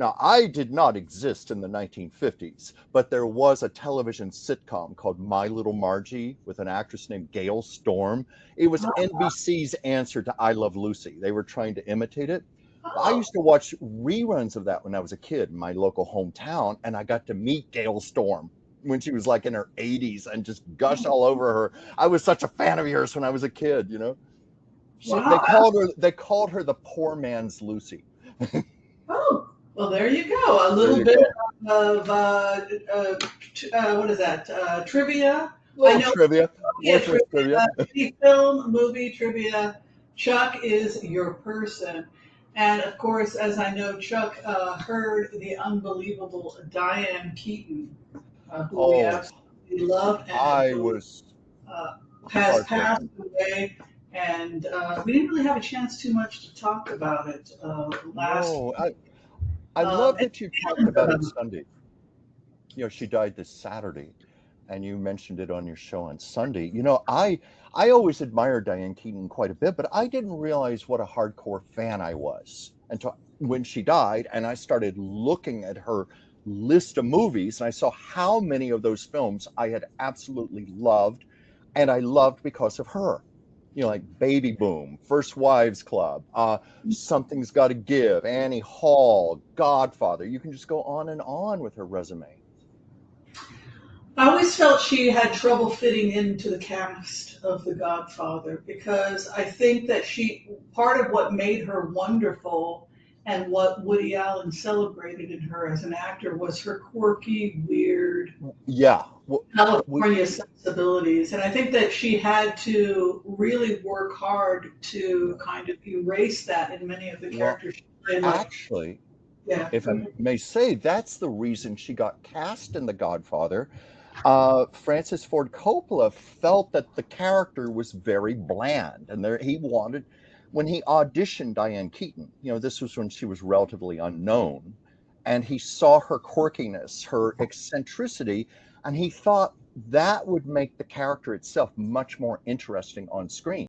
Now, I did not exist in the 1950s, but there was a television sitcom called My Little Margie with an actress named Gail Storm. It was NBC's answer to I Love Lucy. They were trying to imitate it. I Oh, used to watch reruns of that when I was a kid in my local hometown, and I got to meet Gail Storm when she was like in her 80s and just gush all over her. I was such a fan of yours when I was a kid, you know. They wow. called her the poor man's Lucy. Oh, well, there you go. A There little you bit go. of what is that? Trivia. I Little know trivia, trivia, worthless trivia. TV, film, movie trivia. Chuck is your person. And of course, as I know, Chuck heard the unbelievable Diane Keaton, who we Oh, absolutely loved and I adore, was uh, has passed heartbroken. away. And we didn't really have a chance too much to talk about it last No, week. I love And that you talked about it Sunday. You know, she died this Saturday, and you mentioned it on your show on Sunday. You know, I always admired Diane Keaton quite a bit, but I didn't realize what a hardcore fan I was until when she died, and I started looking at her list of movies, and I saw how many of those films I had absolutely loved, and I loved because of her. You know, like Baby Boom, First Wives Club, Something's Got to Give, Annie Hall, Godfather. You can just go on and on with her resume. I always felt she had trouble fitting into the cast of The Godfather because I think that part of what made her wonderful and what Woody Allen celebrated in her as an actor was her quirky, weird Yeah. Well, we, California sensibilities. And I think that she had to really work hard to kind of erase that in many of the well, characters she played. Like, actually, yeah, if go I ahead. may say, that's the reason she got cast in The Godfather. Francis Ford Coppola felt that the character was very bland, and there he wanted, when he auditioned Diane Keaton, you know, this was when she was relatively unknown, and he saw her quirkiness, her eccentricity, and he thought that would make the character itself much more interesting on screen.